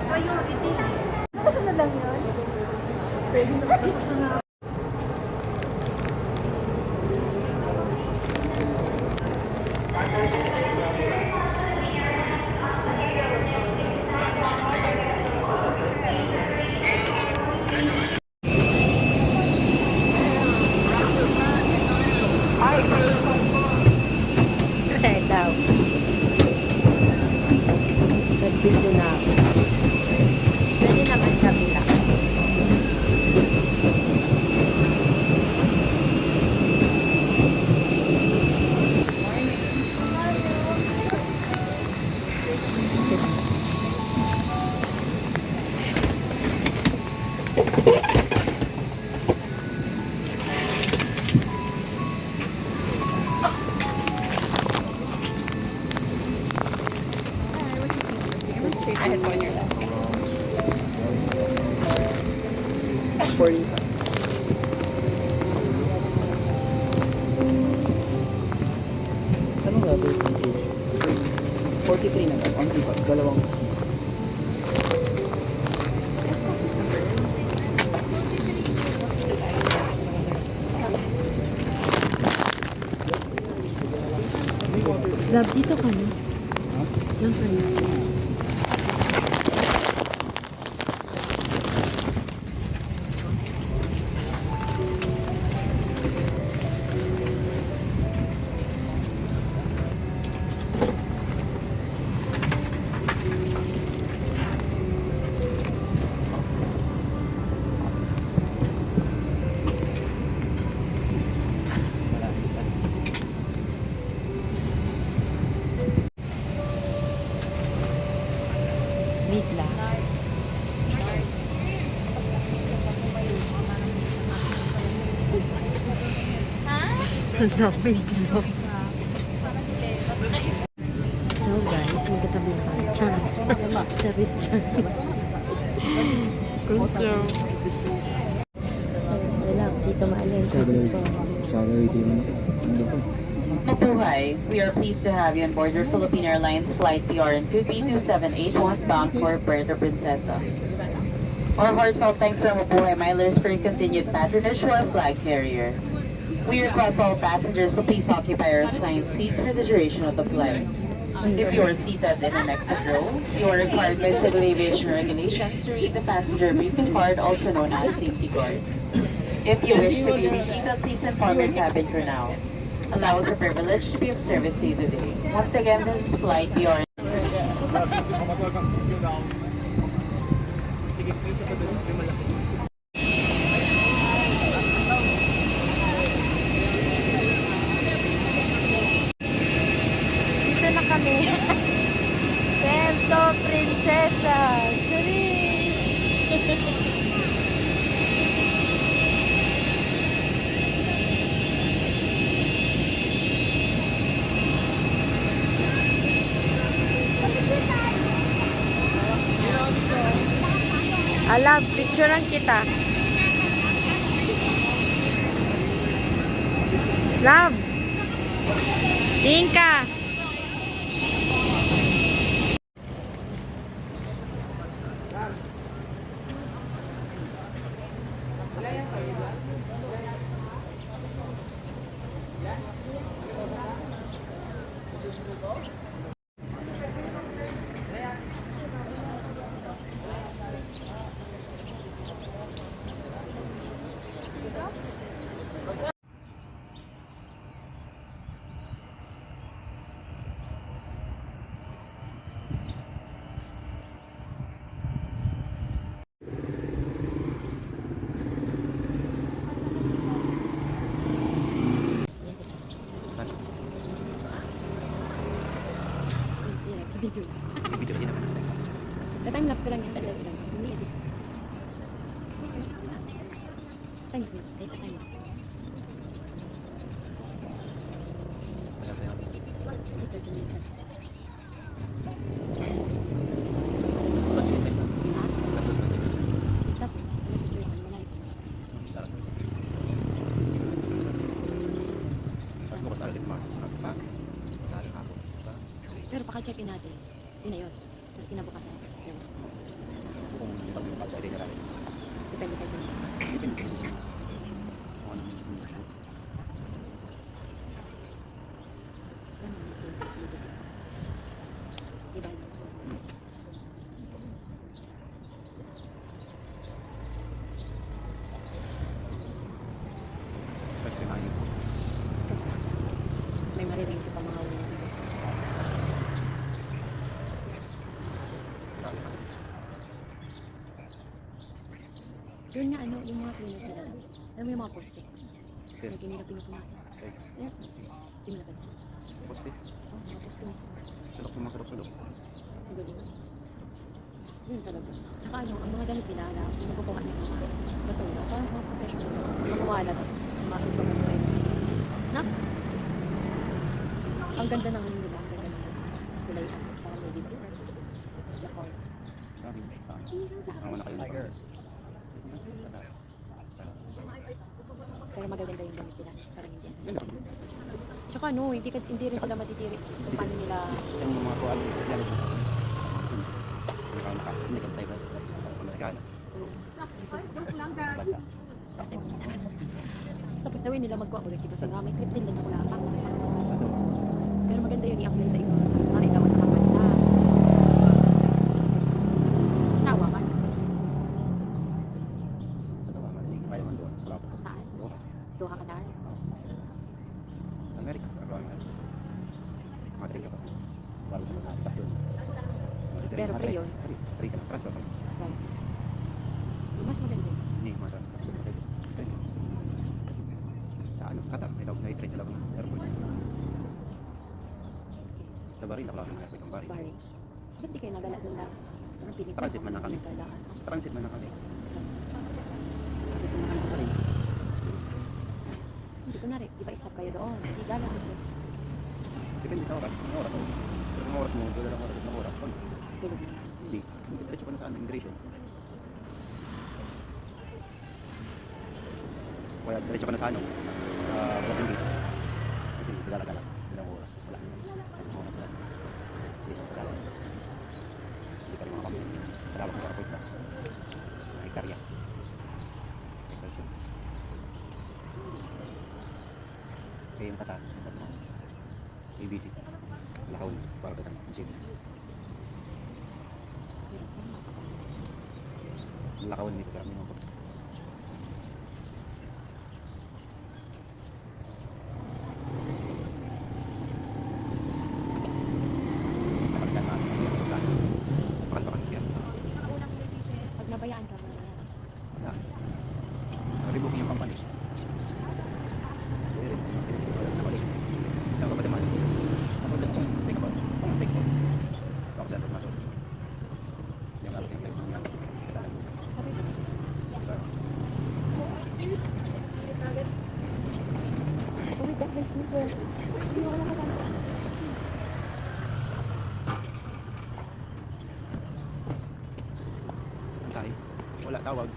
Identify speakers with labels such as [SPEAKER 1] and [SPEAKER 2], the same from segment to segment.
[SPEAKER 1] Priority. Nakasunod lang yun? Pwede na.
[SPEAKER 2] Daw. Nag-video na ako. Pwede naman kabila.
[SPEAKER 3] I had one year left.
[SPEAKER 4] 45. Anong level ng age? 43 na lang. Ang iba, dalawang C.
[SPEAKER 2] Love, dito ka na. Diyan ka na. Meet lang. Napiglo. So guys, magkatabi pa. Chan. Sabi chan. Thank you. Wala, dito maalin.
[SPEAKER 5] Mabuhay. We are pleased to have you on board your Philippine Airlines Flight PRN 2B2781 bound for Puerto Princesa. Our heartfelt thanks to Mabuhay Milers for your continued patronage to our flag carrier. We request all passengers to please occupy our assigned seats for the duration of the flight. If you are seated in an exit row, you are required by civil aviation regulations to read the passenger briefing card, also known as safety card. If you wish to be reseated, please inform your cabin crew now. Allow us a privilege to be of service to you today. Once again, this is Flight PRN.
[SPEAKER 2] Dito na kami. Puerto Princesa. Charis! Alam, picturean kita. Love. Tingin ka. Video.
[SPEAKER 4] Video kasi naman.
[SPEAKER 2] Na-time-lapse ko lang yan. Hindi edit. Times na. Kahit time.
[SPEAKER 4] Wala pa yan.
[SPEAKER 2] 30 minutes na. Tapos, na-video yung ano live.
[SPEAKER 4] Tapos bukas agad Max. Saan ako?
[SPEAKER 2] Pero paka-check-in natin. Yun na yun. Tapos kinabukasan. Yun.
[SPEAKER 4] Kung yung pag-impact ay rin
[SPEAKER 2] Depende sa ito.
[SPEAKER 4] depende sa inyo. Kung ano yung solution.
[SPEAKER 2] Diba?
[SPEAKER 4] Pwede rin maayos.
[SPEAKER 2] So, mas may maririnig ko pa mga ulo.
[SPEAKER 4] Grabe kasi.
[SPEAKER 2] Doon nga ano, yung mga cleaners na dala. Alam mo yung mga post-it?
[SPEAKER 4] Sir.
[SPEAKER 2] May kanina pinupunasan.
[SPEAKER 4] Okay.
[SPEAKER 2] Kaya, hindi mo napansin.
[SPEAKER 4] Positive.
[SPEAKER 2] Oh, mga post-it mismo.
[SPEAKER 4] Sulok yung mga sulok-sulok.
[SPEAKER 2] Ang galing. Yun talaga. Tsaka ano, ang mga damit nila, alam, yung nagkukuha ng mga basura. Parang mga professional. Makuwala to. Mga ibang sa kayo. Nak! Ang ganda ng ano nila. Ang ganda ng kulay. Parang may video. Japan.
[SPEAKER 4] Grabe. Ang wala kayo na.
[SPEAKER 2] Pero magaganda yung damit nila. Parang hindi.
[SPEAKER 4] Yun lang.
[SPEAKER 2] Tsaka ano, hindi rin sila matitiri kung paano nila.
[SPEAKER 4] Yung mga kuwan, yan. Hindi ka tayo ba? Amerikano. Bansa.
[SPEAKER 2] Kasi, tapos nawin nila magkuha ko dito sa may trip din na wala pa. Pero maganda yun i-apply sa iba. Sa mga ikaw sa kapal na. Sawa ka?
[SPEAKER 4] Sa tawa, malinig. Kaya man doon. Wala pa.
[SPEAKER 2] Saan?
[SPEAKER 4] Doon.
[SPEAKER 2] Doha ka na.
[SPEAKER 4] Sa Amerika. Madrid ka pa. Wala sa mga stasyon.
[SPEAKER 2] Pero free yun.
[SPEAKER 4] Free ka na. Transfer ka.
[SPEAKER 2] Guys. Mas maganda yun.
[SPEAKER 4] Hindi, mga sa ano, Qatar, may trade sila ng airport. Sa Bahrain, nakalaki ng airport ng Bahrain.
[SPEAKER 2] Bahrain. Ba't di kayo nagala doon lang? Parang piling ko,
[SPEAKER 4] Transit man lang kami.
[SPEAKER 2] nagkalaan.
[SPEAKER 4] Transit man na kami.
[SPEAKER 2] Transit.
[SPEAKER 4] Dito na kami sa Bahrain.
[SPEAKER 2] Hindi ko na rin. Di ba stop kayo doon? Hindi gala.
[SPEAKER 4] Depende sa oras. Ang oras, oh. So, ang oras mo, wala lang oras. Ang oras, oh.
[SPEAKER 2] Tulog na.
[SPEAKER 4] Hindi. Diretso ka na sa ano, immigration. Kaya diretso ka na sa ano, sa Blatindi. Kasi gala-gala. Ilang oras. Wala. Ilang oras wala. Hindi ka gala. Hindi ka rin mga kami. Salamat mo sa airport ba? Ay, karya. Ay, karya. Kaya yung kata. ABC. Lakaw. Para ka ng gym. Lakawan dito kami ng
[SPEAKER 2] Pag nabayaan ka mo.
[SPEAKER 4] Rebook yung company. Ako pa naman. Ako lang kung take about. Kung take about. Ako sa information. Yung alam yung text niya.
[SPEAKER 2] Sabi ko. Oh my God, wait, wait, wait. Hindi ko nakakanta.
[SPEAKER 4] Antay. Wala tawag.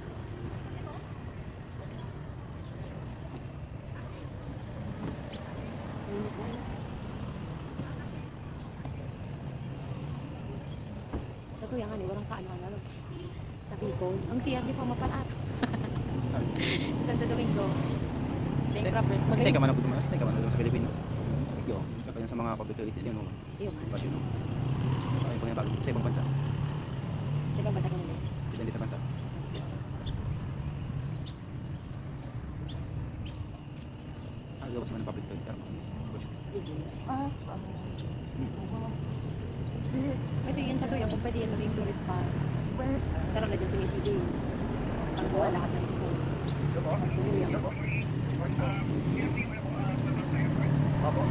[SPEAKER 2] Sa tuya nga, walang kaano-ano. Sa Bicol. Ang CR di pa mapalat. Santo Domingo. Bankrupt.
[SPEAKER 4] Kasi ka man ako dumanas. Ka man ako sa Pilipinas. Yo, kaya sa mga public utilities yun.
[SPEAKER 2] Iyo man.
[SPEAKER 4] Basyo no. Ay, kung yung bago sa ibang bansa.
[SPEAKER 2] Sa ibang basa ko nila.
[SPEAKER 4] Depende sa bansa. Gawas man ng public utilities.
[SPEAKER 2] Kasi yun sa tuya, kung pwede yan maging tourist spot. Sarap na dyan sa ACD. Ang buwan lahat ng iso. Tuya.
[SPEAKER 4] Opo.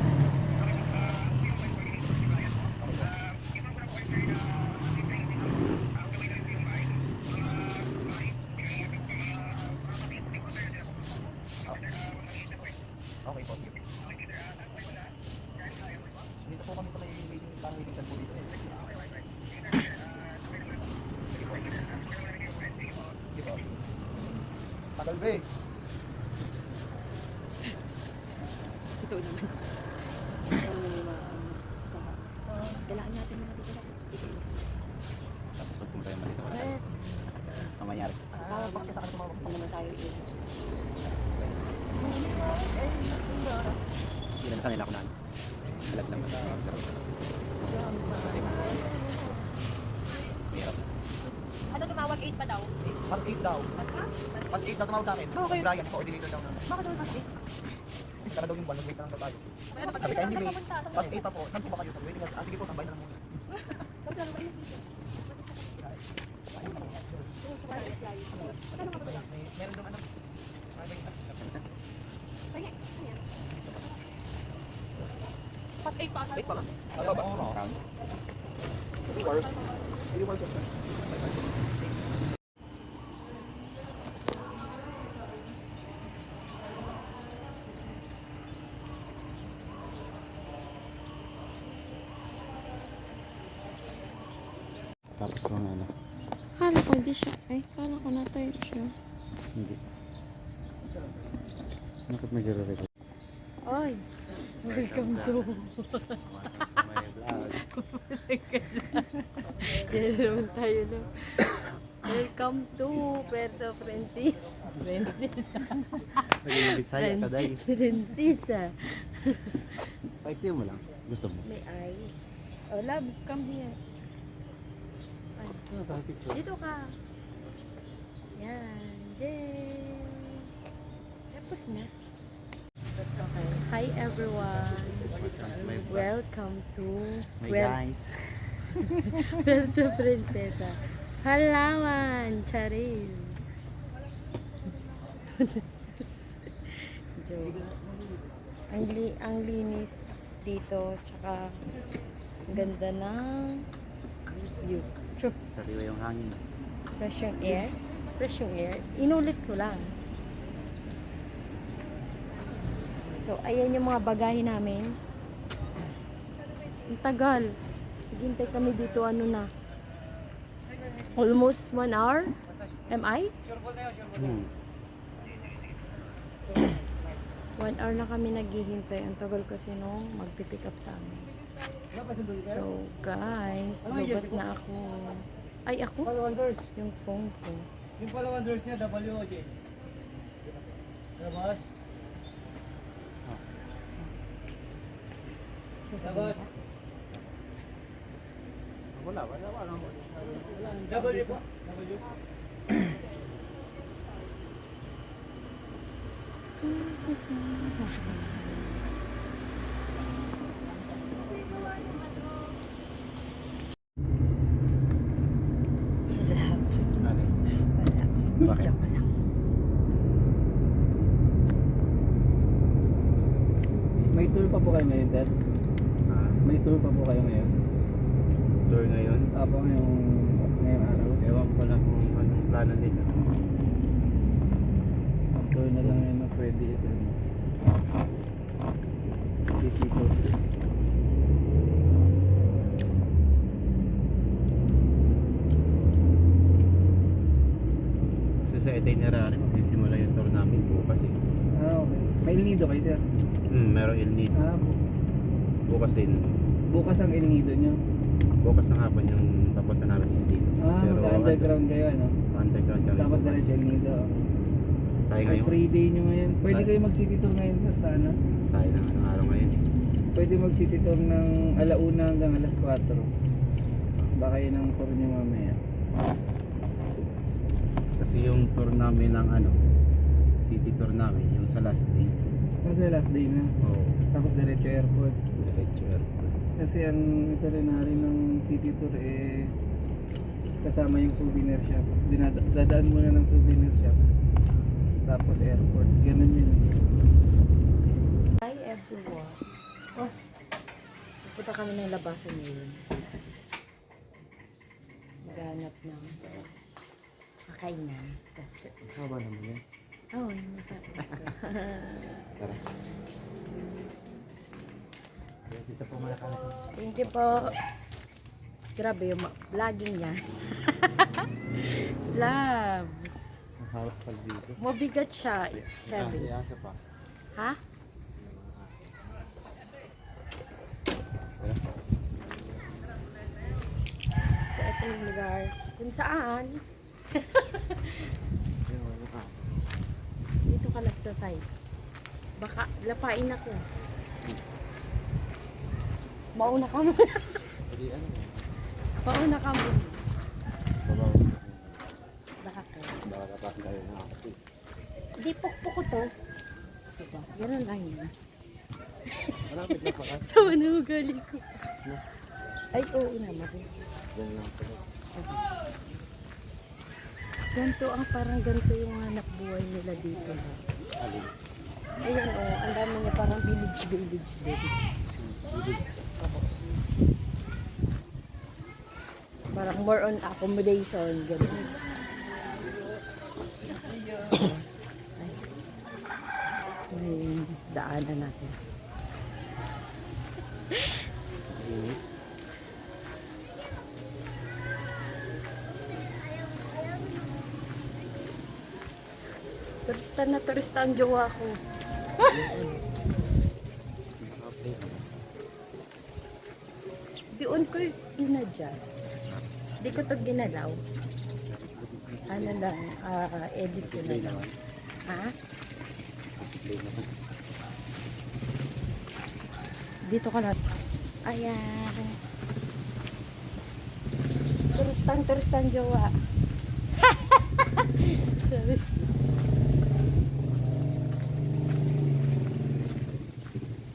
[SPEAKER 4] ang waiting chat po dito. Sige po. Tagal ba eh.
[SPEAKER 2] Ito naman. Kailangan natin mga dito.
[SPEAKER 4] Tapos pag pumunta yung malito, wala tayo. Ang mangyari.
[SPEAKER 2] Bakit sa kanila hindi naman tayo
[SPEAKER 4] Hindi naman kanila ako na. Alag lang. Mahirap.
[SPEAKER 2] Ano tumawag 8 pa daw?
[SPEAKER 4] Mas 8 daw. Mas 8 daw tumawag sa akin. Okay. Brian, yung coordinator daw namin.
[SPEAKER 2] Bakit daw mas 8?
[SPEAKER 4] Sana daw yung buwan, mag-wait lang daw tayo. Sabi ka, hindi may. Mas 8 pa po. Saan po ba kayo? Waiting lang. Sige po, tambay na lang muna. Meron daw ano.
[SPEAKER 2] Pas 8 pa.
[SPEAKER 4] 8 pa lang. Ano ba? Round. 3 hours. 3 hours of time. Tapos mga ano?
[SPEAKER 3] Kala ko hindi siya. Ay, kala ko na-type siya.
[SPEAKER 4] Hindi. Bakit nag-record?
[SPEAKER 3] Ay! Welcome to...
[SPEAKER 4] My vlog.
[SPEAKER 3] Yan naman tayo no. Welcome to Puerto Princesa.
[SPEAKER 4] Naging Bisaya ka dahil.
[SPEAKER 3] Princesa.
[SPEAKER 4] Paiksin mo lang. Gusto mo?
[SPEAKER 3] May ay. Oh, love, come here. Ay,
[SPEAKER 4] Ano ba picture?
[SPEAKER 3] dito ka. Yan. Yay! Tapos na. Okay. Hi everyone. Welcome to
[SPEAKER 4] guys.
[SPEAKER 3] Puerto Princesa. Halaman, Charis. Joke. Ang linis dito, tsaka ang ganda ng view.
[SPEAKER 4] Sariwa yung hangin.
[SPEAKER 3] Fresh yung air. Fresh yung air. Inulit ko lang. So, ayan yung mga bagahe namin. Ang tagal. Naghintay kami dito, ano na. Almost 1 hour. Am I? 1 hour na kami naghihintay. Ang tagal kasi nung magpipick up sa amin. So, guys, lubat na ako. Ay, ako? Yung phone ko.
[SPEAKER 6] Yung palawan doors niya, WOJ. Labas. Labas. Wala. W po. W.
[SPEAKER 4] Ano?
[SPEAKER 3] Wala.
[SPEAKER 4] Bakit?
[SPEAKER 3] Joke lang.
[SPEAKER 6] May tour pa po kayo ngayon, Dad? May tour pa po kayo ngayon?
[SPEAKER 4] Tour ngayon?
[SPEAKER 6] Apo ngayong araw.
[SPEAKER 4] Ewan ko lang kung anong plano nila.
[SPEAKER 6] Tour na lang yun na pwede is ano. City tour.
[SPEAKER 4] Kasi sa itinerary, magsisimula yung tour namin bukas eh.
[SPEAKER 6] Ah, okay. May El Nido kayo, sir?
[SPEAKER 4] Meron El Nido.
[SPEAKER 6] Ah,
[SPEAKER 4] Bukas din.
[SPEAKER 6] bukas ang El Nido nyo.
[SPEAKER 4] Bukas ng hapon yung papunta namin El Nido.
[SPEAKER 6] Ah, mag-underground kayo, ano?
[SPEAKER 4] Underground kami
[SPEAKER 6] Tapos
[SPEAKER 4] bukas.
[SPEAKER 6] diretso El Nido.
[SPEAKER 4] Sayang
[SPEAKER 6] Ang
[SPEAKER 4] ngayon.
[SPEAKER 6] free day nyo ngayon. Pwede
[SPEAKER 4] Sa-
[SPEAKER 6] kayo mag-city tour ngayon, sir, sana.
[SPEAKER 4] Sayang ng anong araw ngayon eh.
[SPEAKER 6] Pwede mag-city tour ng alauna hanggang alas 4. Baka yun ang tour nyo mamaya.
[SPEAKER 4] Kasi yung tour namin ng ano, city tour namin, yung sa last day.
[SPEAKER 6] Kasi last day na.
[SPEAKER 4] Oo.
[SPEAKER 6] Tapos diretso airport.
[SPEAKER 4] Diretso airport.
[SPEAKER 6] Kasi ang itinerary ng city tour eh kasama yung souvenir shop. Dadaan muna ng souvenir shop. Tapos airport. Ganun yun.
[SPEAKER 3] Hi everyone. Oh, pupunta kami ng labasan ngayon. Maghanap ng makainan. That's it.
[SPEAKER 4] Haba naman yan.
[SPEAKER 3] Oh, yun na tayo.
[SPEAKER 4] Tara. Ready
[SPEAKER 6] Dito po malakalas.
[SPEAKER 3] Thank you po. Grabe yung vlogging niya. Love.
[SPEAKER 6] Ang harap pag dito.
[SPEAKER 3] Mabigat siya. It's heavy.
[SPEAKER 6] Asa pa.
[SPEAKER 3] Ha? So, ito yung lugar kung saan dito ka lang sa side. Baka lapain ako. Mauna ka muna.
[SPEAKER 6] Hindi ano.
[SPEAKER 3] Mauna ka muna.
[SPEAKER 6] Babaw.
[SPEAKER 3] Bakit?
[SPEAKER 6] Baka kapasin tayo na kasi.
[SPEAKER 3] Hindi, pukpuk ko to. Diba? Ganun lang yun.
[SPEAKER 6] Malapit na pa.
[SPEAKER 3] Sa manugali ko. Ay, oo naman.
[SPEAKER 6] Diyan lang pala.
[SPEAKER 3] Ganito ang parang ganito yung hanap buhay nila dito.
[SPEAKER 6] Alin.
[SPEAKER 3] Ayan o, ang dami niya parang village din. Parang more on accommodation, gano'n. Ay, daanan natin. Turista ang jowa ko. Diyon ko in-adjust. Di ko to ginalaw. Ano lang, edit ko na lang. Ha? Dito ka na. Ayan. Turistang jowa. Sorry.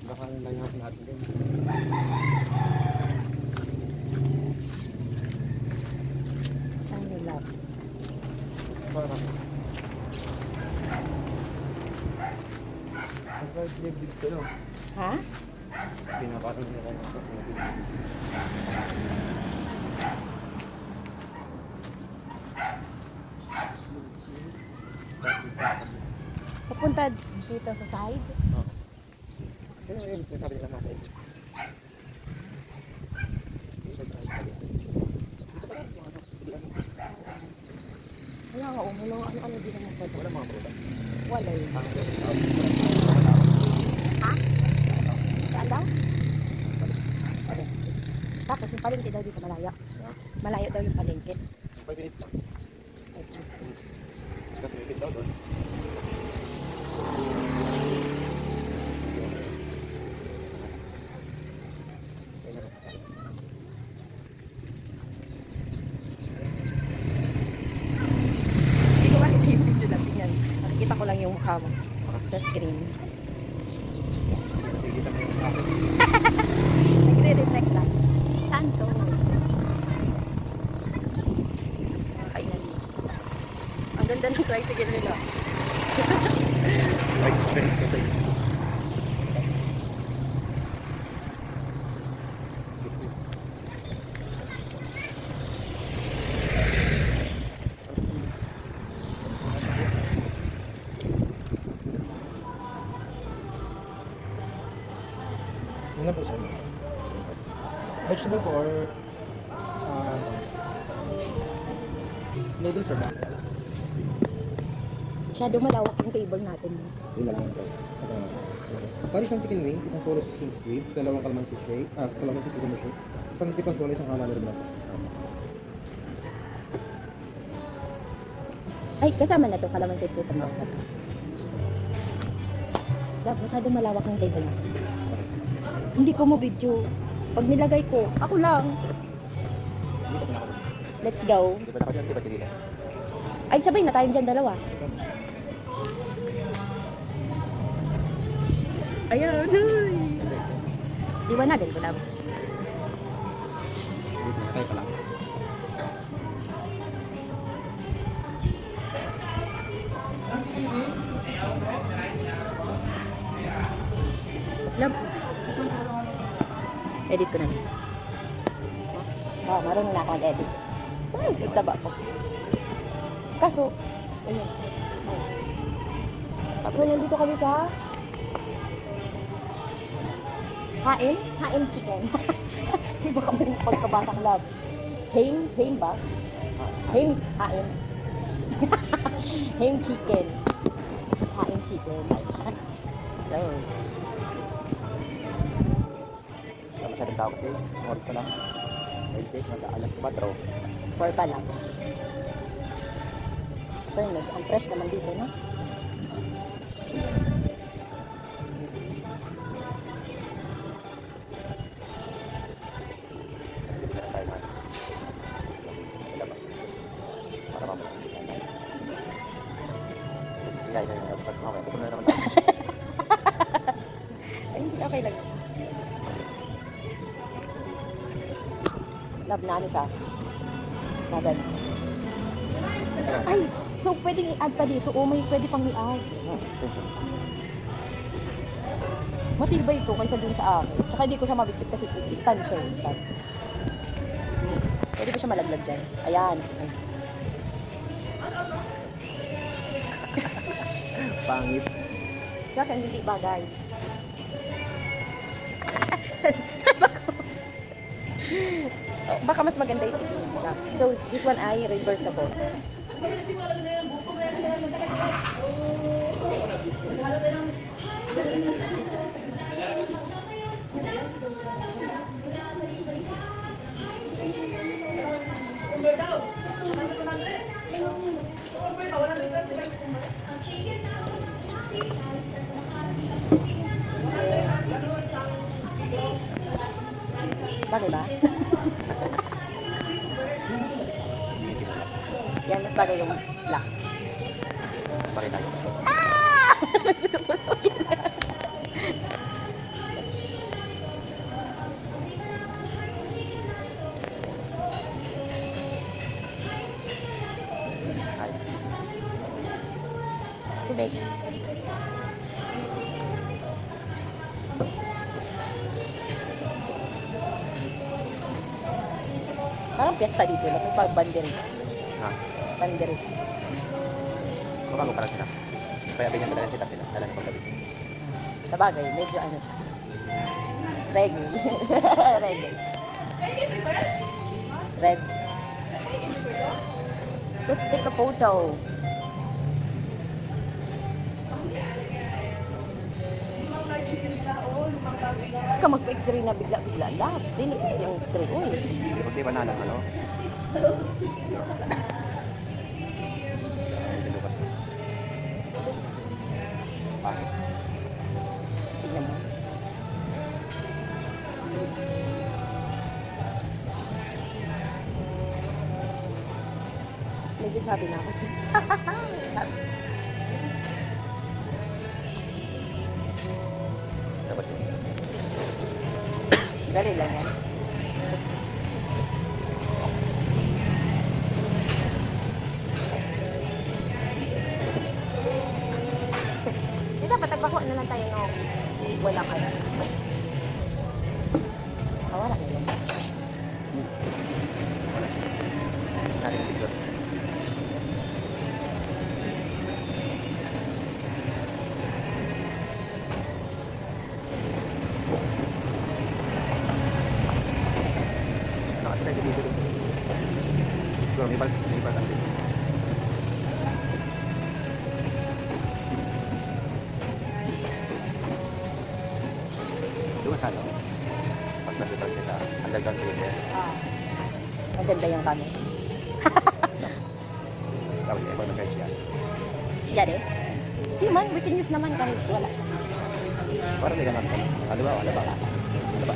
[SPEAKER 6] Baka nangyap natin din.
[SPEAKER 3] Ano lang.
[SPEAKER 6] Parang. Ang dibdib ko no.
[SPEAKER 3] Ha?
[SPEAKER 6] Pinapasok niya kayo.
[SPEAKER 3] Papunta dito sa side.
[SPEAKER 6] Kaya yun, sabi nila natin.
[SPEAKER 3] Wala nga, ano din naman pwede.
[SPEAKER 6] Wala mga prutas.
[SPEAKER 3] Wala yun. Ha? Saan daw? Tapos yung palengke daw dito malayo. Malayo daw yung palengke.
[SPEAKER 6] 5 minutes lang. Kasi minutes daw doon.
[SPEAKER 3] Hindi ko makita yung video natin yan. Nakikita ko lang yung mukha mo sa screen.
[SPEAKER 6] Nakikita mo yung ako.
[SPEAKER 3] Nagre-reflect lang. Saan to? Kainan. Ang ganda ng tricycle nila.
[SPEAKER 6] Like, friends ko tayo. Ano po siya? Vegetable po or noodles or ba?
[SPEAKER 3] Masyado malawak yung table natin.
[SPEAKER 6] Yun na lang ito. Paris ng chicken wings, isang solo seasoning squid, dalawang calamansi shake, calamansi cucumber shake, isang litipang solo, isang habanero black.
[SPEAKER 3] Ay, kasama na to kalamansi po itong mga to. Masyado malawak yung table natin. Hindi ko mo video. Pag nilagay ko, ako lang.
[SPEAKER 6] Hindi pa pinako.
[SPEAKER 3] Let's go.
[SPEAKER 6] Hindi pa ako dyan, hindi pa sila.
[SPEAKER 3] Ay, sabay na tayo dyan dalawa. Ayan, huy. Iwanagan ko lang.
[SPEAKER 6] Tayo pa lang.
[SPEAKER 3] Love. Edit ko na. Oh, marunong na ako mag-edit. Size, itaba ko. Kaso, ayun. So, nandito kami sa
[SPEAKER 2] Hain? Hain chicken. Baka may pagkabasang love. Hain ba? Hain. Hain chicken. Hain chicken. So,
[SPEAKER 4] Wala masyadong tao kasi. Oras pa lang. Wednesday, alas 4.
[SPEAKER 2] 4 pa lang. Fairness, ang fresh naman dito, no?
[SPEAKER 4] Hindi na tayo man. Wala ba? Para mamaya. Kasi kaya na yung alas 4. Mamaya, gutom na naman tayo.
[SPEAKER 2] Ay, hindi, okay lang. Love na ano siya. Nagan. Ay, so pwedeng i-add pa dito. O, may pwede pang i-add.
[SPEAKER 4] Extension.
[SPEAKER 2] Matibay ito kaysa dun sa akin. Tsaka hindi ko siya mabitbit kasi i-stand siya, i-stand. Pwede pa siya malaglag dyan. Ayan. Ay.
[SPEAKER 4] Pangit.
[SPEAKER 2] Sa akin, hindi bagay. Saan ba ko? Baka mas maganda ito. So, this one ay reversible. Bagay ba? Yan, mas bagay yung black.
[SPEAKER 4] Bakit tayo?
[SPEAKER 2] May puso-puso yan.
[SPEAKER 4] Ay.
[SPEAKER 2] Tubig. Parang piyesta dito lang. May pag-banderitas.
[SPEAKER 4] Ha?
[SPEAKER 2] Banderitas.
[SPEAKER 4] Bago parang sila. Kaya ganyan talaga sila. Dala na paggabi.
[SPEAKER 2] Sa bagay, medyo ano siya. Reggae. Reggae. Red. Let's take a photo. Ka magpa-x-ray na bigla-bigla lahat. Dili yung x-ray ko eh.
[SPEAKER 4] Pag di ba na lang, ano? Ay, lukas na. Pangit.
[SPEAKER 2] Tingnan mo. Medyo happy na ako siya.
[SPEAKER 4] Dapat yun.
[SPEAKER 2] Dali lang yan. Di dapat nagpakuha na lang tayo no. Wala ka na. Wala na yun.
[SPEAKER 4] Natin yung picture. Nakasila yung dito. Siguro may balik ang dito. Doon sa ano? Mas nasutan siya sa underground theater.
[SPEAKER 2] Ah. Maganda yung kami.
[SPEAKER 4] Dapat yung iba na-charge yan.
[SPEAKER 2] Yan eh. Di man, we can use naman kahit wala.
[SPEAKER 4] Parang hindi ka naman. Ano ba? Ano ba? Ano ba?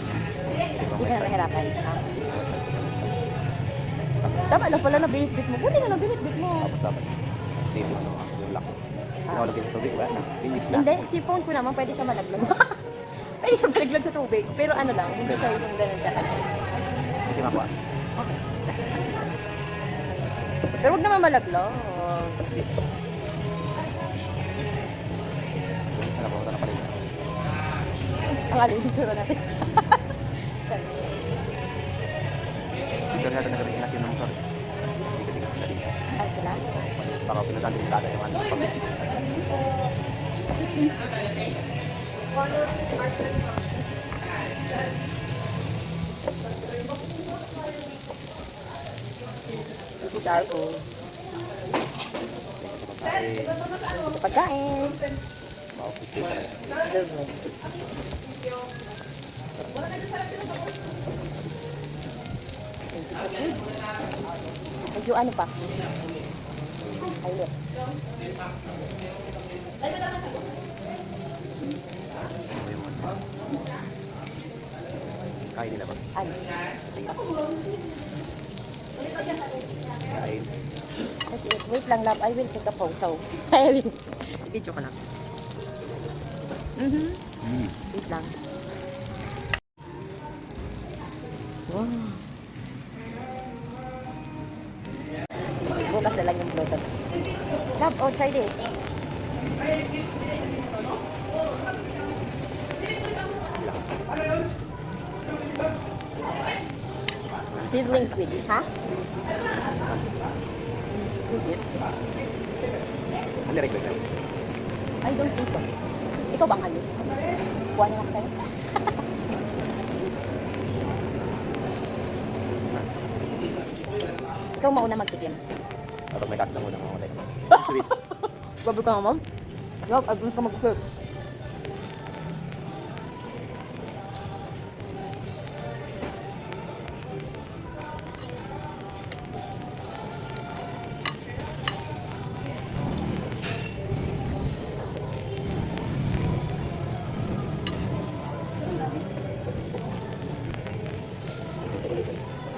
[SPEAKER 2] Hindi ka na nahirapan. Ah. Tama lang pala na binitbit mo. Buti na lang binitbit mo.
[SPEAKER 4] Tapos dapat save mo yung lock. Nakawalagay sa tubig, wala na. Finish na.
[SPEAKER 2] Hindi, si phone ko naman pwede siya malaglag. Pwede siya malaglag sa tubig. Pero ano lang, hindi siya yung ganun talaga.
[SPEAKER 4] Kasi makuha.
[SPEAKER 2] Pero huwag naman malaglag.
[SPEAKER 4] Saan na pumunta na pala yun?
[SPEAKER 2] Ang alin yung tsura natin.
[SPEAKER 4] Dito natin nagre-ingat yun ng motor. Sigat-sigat sila dito.
[SPEAKER 2] Ay, sila?
[SPEAKER 4] Baka pinuntan din talaga yung ano, pag-fix.
[SPEAKER 3] Charcoal. Ito pagkain.
[SPEAKER 4] Wow, steak pa rin.
[SPEAKER 3] Medyo ano pa? Ayun.
[SPEAKER 4] Kain nila ba?
[SPEAKER 3] Ano?
[SPEAKER 4] Kain.
[SPEAKER 3] Wait lang, love. I will take a photo. I will. Video ko lang. Wait lang. Wow. Bukas na lang yung products. Love, oh, try this. Sizzling squid, ha?
[SPEAKER 4] Ano rin ba?
[SPEAKER 3] I don't think so. Ikaw bang halip? Kuha niya ako sa'yo. Ikaw mauna magtikim.
[SPEAKER 4] Kapag may kakita mo ng mga matay. Sweet.
[SPEAKER 3] Babi ka nga, ma'am. Love, advance ka mag-serve.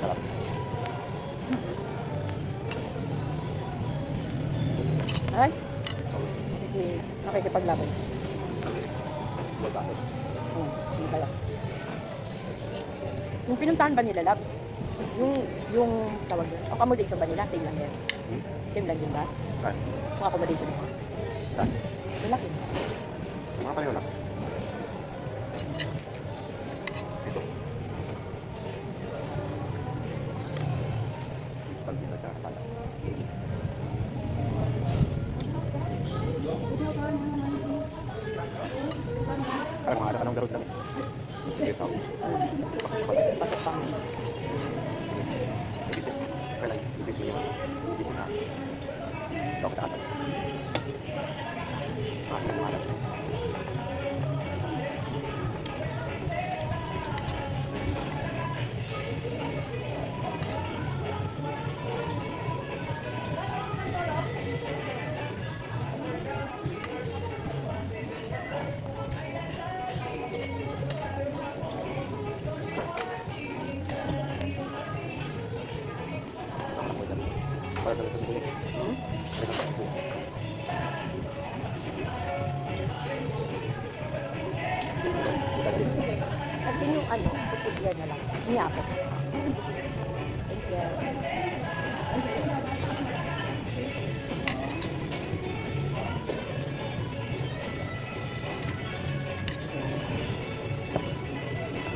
[SPEAKER 4] Sarap.
[SPEAKER 3] Ay? Kasi nakikipaglaban.
[SPEAKER 4] Wala ba?
[SPEAKER 3] Hindi kaya. Yung pinuntahan ba nila, love? Yung tawag yun, accommodation ba nila? Same lang din. Same lang din ba?
[SPEAKER 4] Saan?
[SPEAKER 3] Yung accommodation nila.
[SPEAKER 4] Saan?
[SPEAKER 3] Malaki.
[SPEAKER 4] Mga pareho lang. Ito. Pag pinagkakapala. Parang mga anong garot lang. Yes, house.
[SPEAKER 3] Pasok pa.
[SPEAKER 4] Kailan? Ibig mo yun. Hindi ko na. Ito ako taatan. Maas na mga alam. Para sa lasang bulik. Para sa bulik.
[SPEAKER 3] At yun yung ano, putid yan na lang. Niyapot. Thank you.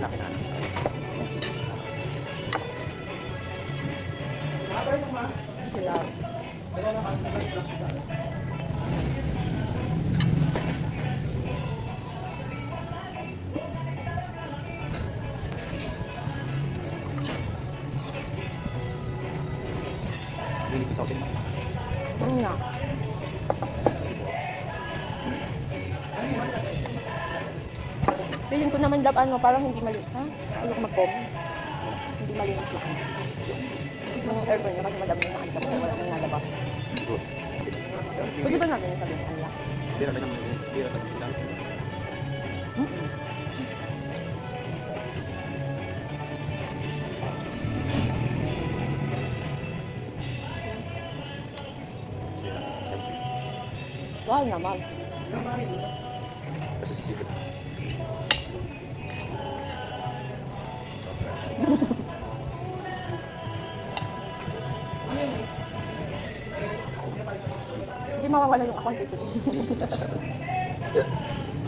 [SPEAKER 4] Laki na.
[SPEAKER 3] Sila.
[SPEAKER 4] Hindi ko sa hotel.
[SPEAKER 3] Ano nga? Feeling ko naman love, ano, parang hindi malinis. Ha? Ano ko mag-com? Hindi malinis lang. Yung aircon niya kasi madami yung nakikita ko. Wala nang nalabas.
[SPEAKER 4] Good.
[SPEAKER 3] Pwede ba natin yung sabihin? Ano lang?
[SPEAKER 4] Hindi na lang. Hindi na lang.
[SPEAKER 3] Wow naman.
[SPEAKER 4] Kasi sisipit.
[SPEAKER 3] Hindi mawawala yung account dito.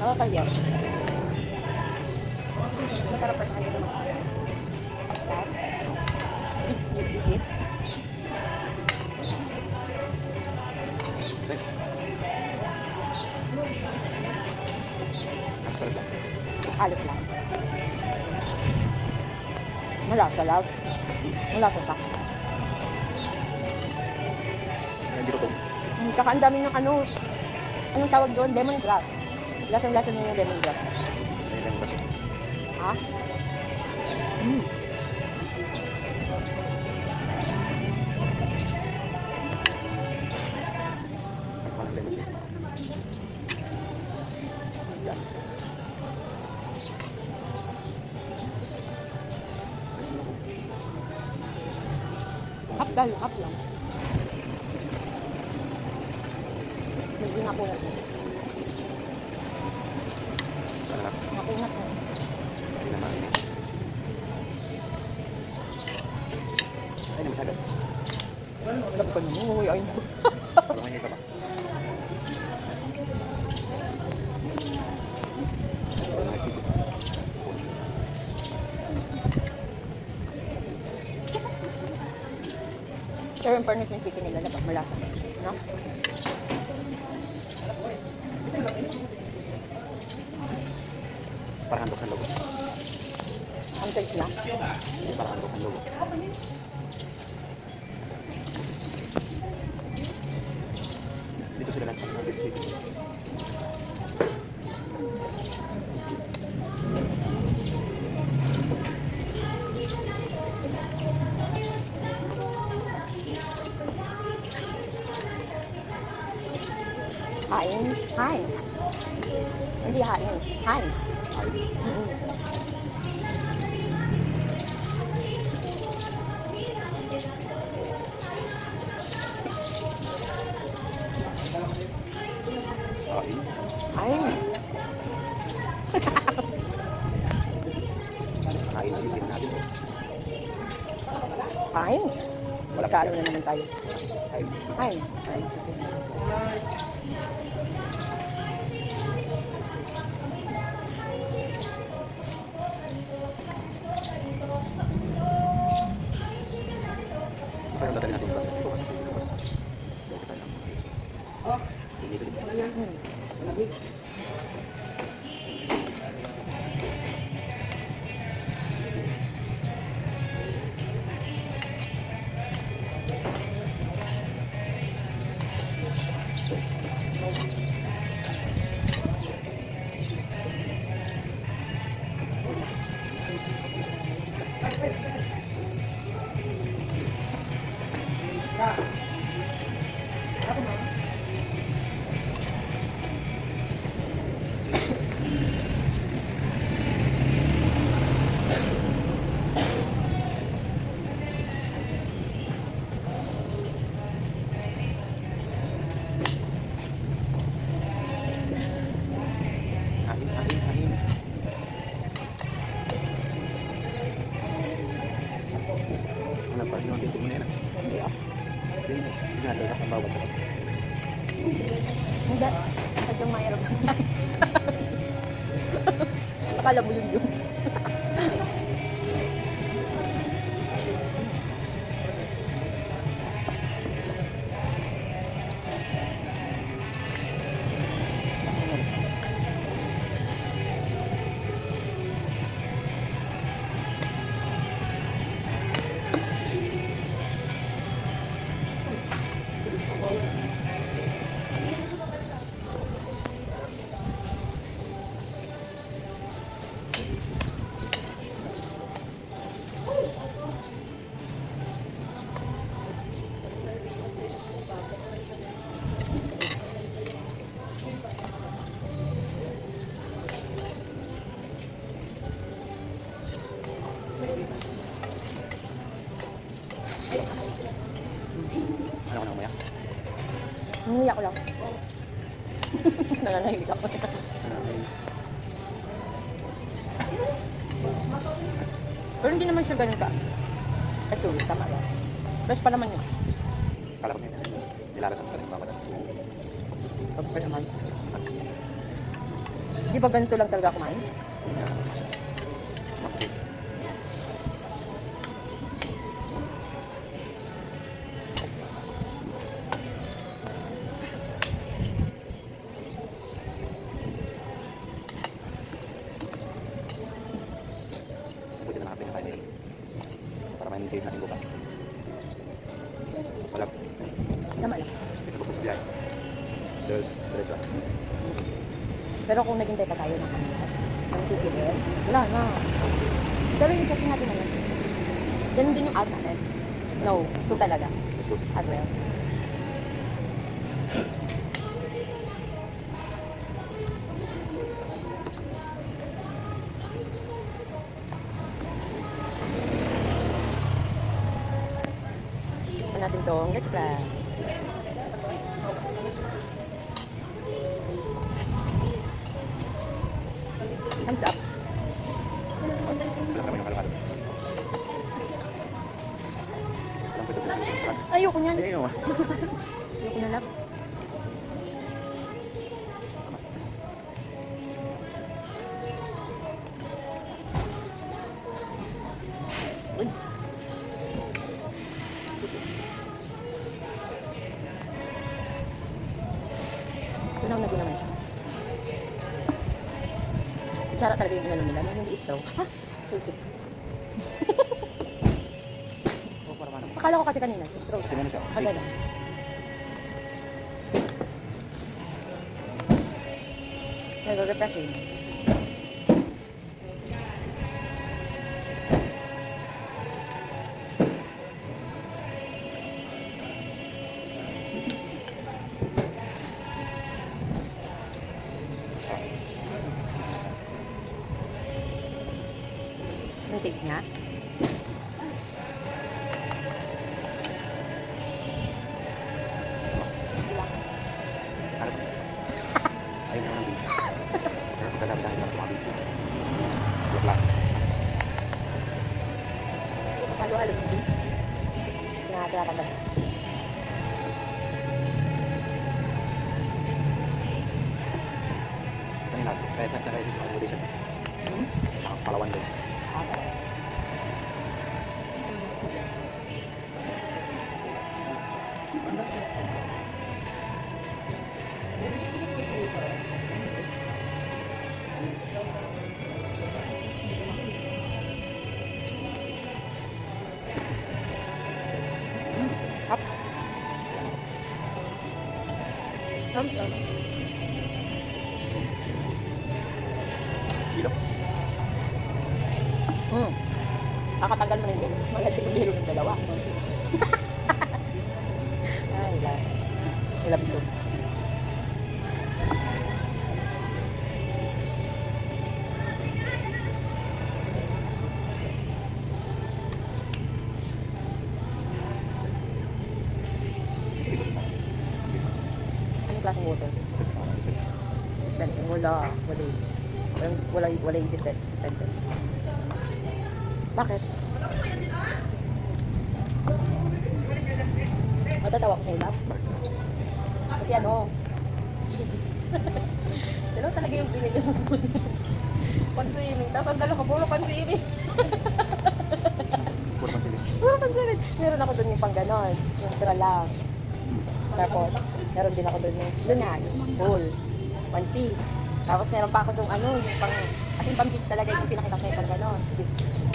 [SPEAKER 3] Nakakaya. Masarap pa siya dito. Bit. Halos lang. Malasa lang. Malasa pa.
[SPEAKER 4] dito po.
[SPEAKER 3] Tsaka ang dami ng ano, anong tawag doon? Lemongrass. Lasang-lasa na yung lemongrass.
[SPEAKER 4] Ayun lang kasi.
[SPEAKER 3] Ha? Mm.
[SPEAKER 4] Walang lemon shake.
[SPEAKER 3] Hap tayo, hap lang. Medyo nakunat.
[SPEAKER 4] Sarap.
[SPEAKER 3] Nakunat na.
[SPEAKER 4] Hindi naman. Ay, naman agad.
[SPEAKER 3] Alam ko naman, uy,
[SPEAKER 4] Parang may ka ba? Parang may sipit.
[SPEAKER 3] Pero yung fairness yung chicken nila, labak malasa. No?
[SPEAKER 4] Parang handok ng logo.
[SPEAKER 3] Ang taste na.
[SPEAKER 4] Hindi, parang handok ng logo. Dito sila nag-sipit.
[SPEAKER 3] Heinz. Heinz. Hindi Heinz. Heinz.
[SPEAKER 4] Ay,
[SPEAKER 3] Mm-mm.
[SPEAKER 4] ay.
[SPEAKER 3] Heinz.
[SPEAKER 4] Kain na sipit natin.
[SPEAKER 3] Heinz.
[SPEAKER 4] Wala
[SPEAKER 3] Kalo na naman tayo.
[SPEAKER 4] Ay,
[SPEAKER 3] Heinz.
[SPEAKER 4] parang dadali natin ba? Bukas. Dito tayo lang. Dito din. Kain. Ano pa? Yung dito mo na yan.
[SPEAKER 3] Hindi ah.
[SPEAKER 4] Hindi na lalak ang bawat.
[SPEAKER 3] Hindi. Sadyang mayroon. Akala mo yun.
[SPEAKER 4] Ano ka na umaya?
[SPEAKER 3] Nangiyak ko lang. Nananahimik ako. Pero hindi naman siya ganun ka. Ito, tama lang. Best pa naman yun.
[SPEAKER 4] Kala ko nilalasan ka rin bawat.
[SPEAKER 3] Pag pa naman. Di ba ganito lang talaga kumain?
[SPEAKER 4] Buti na nakapin na tayo. Para ma-maintain natin buka. Wala.
[SPEAKER 3] Tama lang.
[SPEAKER 4] Diretso.
[SPEAKER 2] Pero kung naghintay pa tayo ng titigil, wala na. Pero yung checking natin na yun. Ganun din yung out natin. No, ito talaga.
[SPEAKER 4] Let's go.
[SPEAKER 2] As well. Ano natin tong Let's Plus. Thumbs up.
[SPEAKER 4] Wala kami yung kalakado. Alam ko ito.
[SPEAKER 2] Ayoko niyan.
[SPEAKER 4] Hindi, yun.
[SPEAKER 2] Ayoko na lang. Uy. Tunaw na din naman siya. Kutsara talaga yung inano nila, hindi straw. Ha? Tusip. Akala ko kasi kanina, straw.
[SPEAKER 4] Kasi ano siya?
[SPEAKER 2] Agad. Pero refreshing. May taste niya.
[SPEAKER 4] Ano ba? Ayaw mo ng beans. Pero pagkadami-dami lang sa mga beans. Yung class.
[SPEAKER 2] Halo-halo ng beans. Nakakatagal.
[SPEAKER 4] Kanina, kaya sa accommodation. Palawan days.
[SPEAKER 2] Up. Thumbs up.
[SPEAKER 4] Dito.
[SPEAKER 2] Kakatagal mo na yung game. Mas maganda yung game ng dalawa. Ay, last. Ilabso. Anong klaseng water? Dispenser. Wala yung dispenser. Bakit? Matatawa ko sa iba? Kasi ano? Dalawa talaga yung binili mo. Pan-swimming. Tapos ang dalawa ko, puro pan-swimming.
[SPEAKER 4] Puro pa sila.
[SPEAKER 2] Puro pan-swimming. Meron ako doon yung pang ganon. Yung tira lang. Tapos, meron din ako doon yung lunan. Full. One piece. Tapos meron pa ako doon ano, yung pang, as in pang beach talaga yung pinakita sa'yo pang ganon.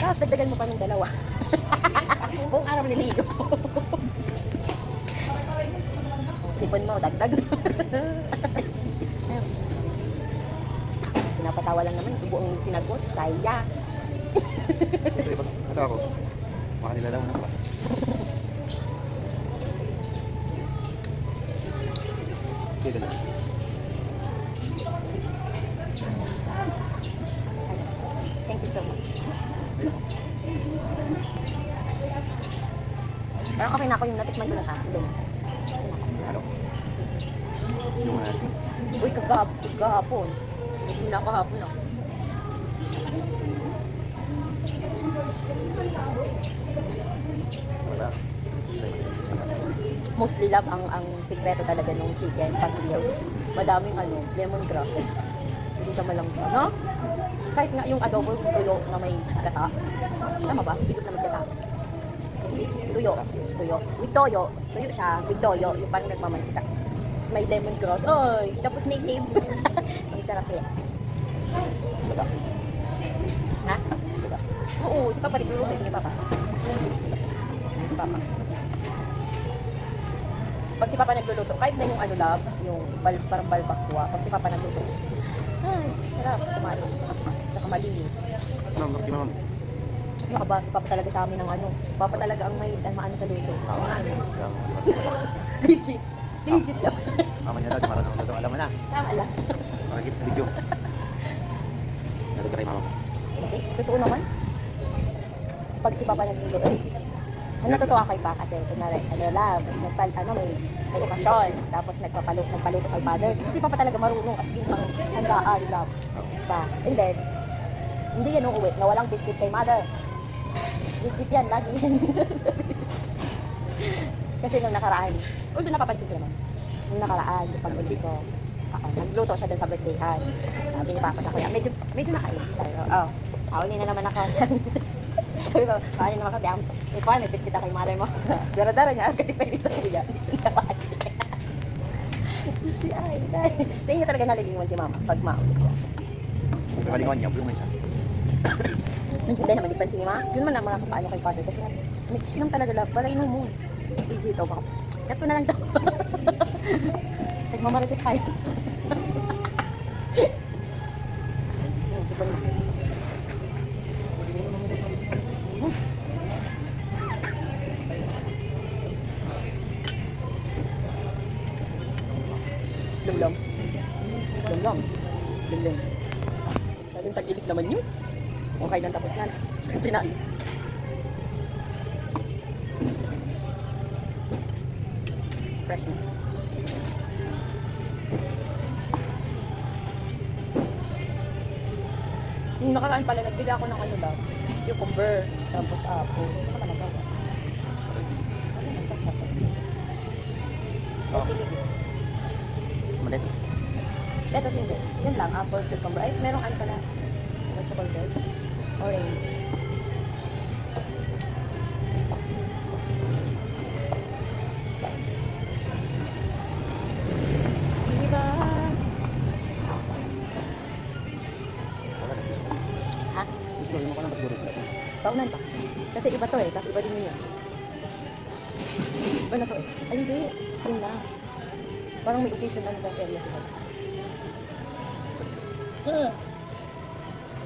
[SPEAKER 2] Tapos dagdagan mo pa ng dalawa. Buong araw niligo. Sipon mo, dagdag. Pinapatawa lang naman, yung buong sinagot, saya.
[SPEAKER 4] Ito ako. Makanila lang na ba? Dito lang.
[SPEAKER 2] Thank you so much. Pero okay na ako yung natikman ko na siya. Doon.
[SPEAKER 4] Ano? Yung
[SPEAKER 2] Uy, kagahapon. Hindi na kahapon ako.
[SPEAKER 4] wala.
[SPEAKER 2] Mostly love ang sikreto talaga ng chicken pag-iyaw. Madaming lemongrass. Hindi ka malangsa, no? Kahit nga yung adobo tuyo na may gata. Tama ba? Higit na may gata. Tuyo. With toyo. Tuyo siya. With toyo. Yung parang nagmamantika. Tapos may lemongrass. Oy! Tapos native. Ang sarap kaya.
[SPEAKER 4] Wala.
[SPEAKER 2] Ha? Oo. Di pa pa rin. Di pa pa. Di pa pa. Pag si Papa nagluluto, kahit na yung ano lab, yung parang balbakwa, pag si Papa nagluluto, ay, sarap, kumalo. Saka malinis.
[SPEAKER 4] Ma'am, bakit ma'am?
[SPEAKER 2] Ano ka ba? Si Papa talaga sa amin ang ano. Si Papa talaga ang may maano sa luto. Sa amin. Legit. Legit lang.
[SPEAKER 4] Mama niya daw, di marunong na daw. Alam mo na.
[SPEAKER 2] Tama lang.
[SPEAKER 4] Makikita sa video. Nalagay ka kay mama.
[SPEAKER 2] Okay, totoo naman. Pag si Papa nagluluto, ano natutuwa kay Pa kasi kunwari, lab, may okasyon, tapos nagpaluto kay Father. Kasi di Papa talaga marunong as in pang handaan, lab. Pa. And then, hindi yan uuwi na walang bit-bit kay Mother. Legit yan, lagi yan. Kasi nung nakaraan, although napapansin ko naman, nung nakaraan, yung pag-uwi ko, nagluto siya dun sa birthdayhan. Sabi ni Papa sa kuya, medyo nakain. Sabi ko, kauli na naman ako. Sabi ko, kauli naman ako, paano, bit kita kay mother mo. Dara-dara niya, agad ipainin sa kuya. Si Ay. Tingin niya talaga nalilingon si Mama pag maulit siya.
[SPEAKER 4] Kalingon niya, bulungan siya.
[SPEAKER 2] Hindi naman dipansin ni Ma. Yun man ang makakapaano kay Father kasi nag-inom talaga lang. Wala inom mo. Hindi daw baka. Kato na lang daw. Nagmamarites tayo. Lumlom. Sabi yung tag-ilig naman yun. Okay lang, tapos na. So, tinayo. Fresh na. Yung nakaraan pala, nagbili ako ng ano daw, cucumber, tapos apple. Ano ka nagawa? Ano na, chop-chop.
[SPEAKER 4] Oh.
[SPEAKER 2] Pilig.
[SPEAKER 4] Maletos.
[SPEAKER 2] Lettuce hindi. Yun lang, apple, cucumber. Ay, merong ano pala. What you call this? Orange. Diba?
[SPEAKER 4] Wala na, gusto.
[SPEAKER 2] Ha?
[SPEAKER 4] Gusto mo ka lang siguro sila.
[SPEAKER 2] Paunan pa. Kasi iba to eh, tapos iba din yun. Iba na to eh. Ay hindi, same na. Parang may occasional na area sila.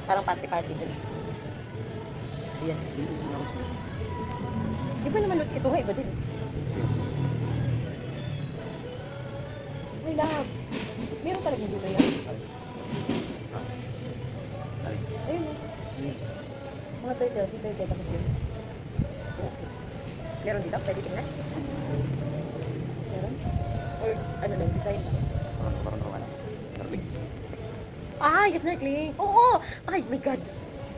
[SPEAKER 2] Parang party-party din. Ayan. Iba naman ito nga, iba din. Ay, love. Meron talaga dito yan. Ayun o. Mga turtle, si turtle tapos yun. Meron dito, pwede tingnan. Meron? Or ano lang, design lang.
[SPEAKER 4] Parang ano. Darling.
[SPEAKER 2] Ah, yes, snorkeling. Oo! Ay, my God.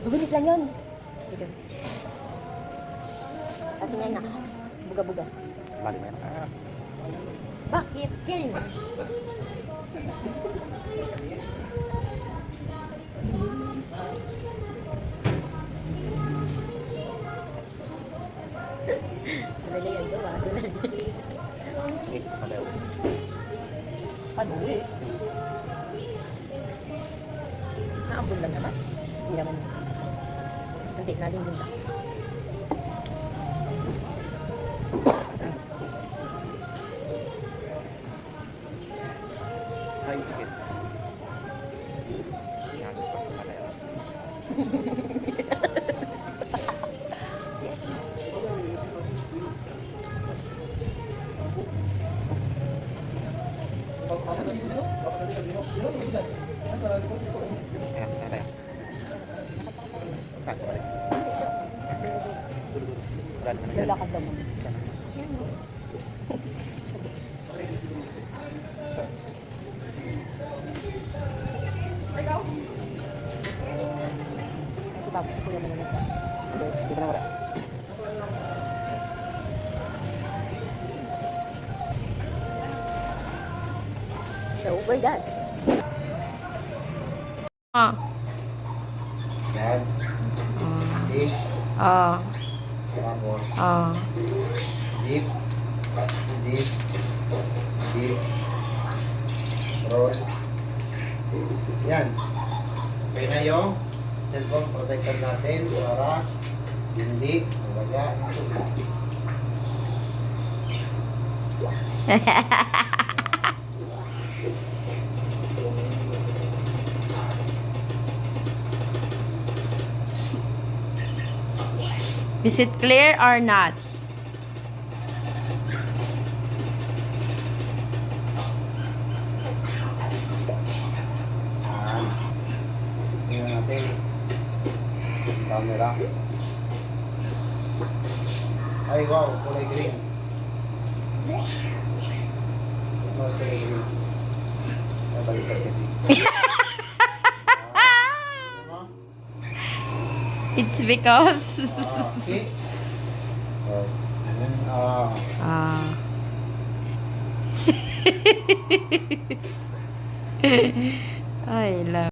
[SPEAKER 2] Mabilis lang yun. Dito. Kasi ngayon na. Buga-buga.
[SPEAKER 4] Bali mo yan.
[SPEAKER 2] Bakit? Ken? Malala yan, jowa.
[SPEAKER 4] Sige, palayo.
[SPEAKER 2] Ano eh? Naambun lang naman. Hindi naman. Hindi, natin din lang.
[SPEAKER 4] Ay, sige. Yan, palayo. Ayan, tayo. Saan ka balik? Dali ka na dyan.
[SPEAKER 2] Lalakad naman. Kasi tapos si Kuya naman siya.
[SPEAKER 4] Hindi ka na wala.
[SPEAKER 2] So, we're done.
[SPEAKER 3] Ah.
[SPEAKER 4] Yan. Six.
[SPEAKER 3] Ah.
[SPEAKER 4] Tapos,
[SPEAKER 3] Ah.
[SPEAKER 4] jeep. Jeep. Jeep. Roll. Yan. Okay na yung cellphone protector natin para hindi mabasa.
[SPEAKER 3] Is it clear or not?
[SPEAKER 4] Yan. Tingnan natin. Camera. Ay, wow, kulay green. Kulay green. Ay, baliktad kasi.
[SPEAKER 3] It's because...
[SPEAKER 4] See? Oh,
[SPEAKER 3] Ah. I love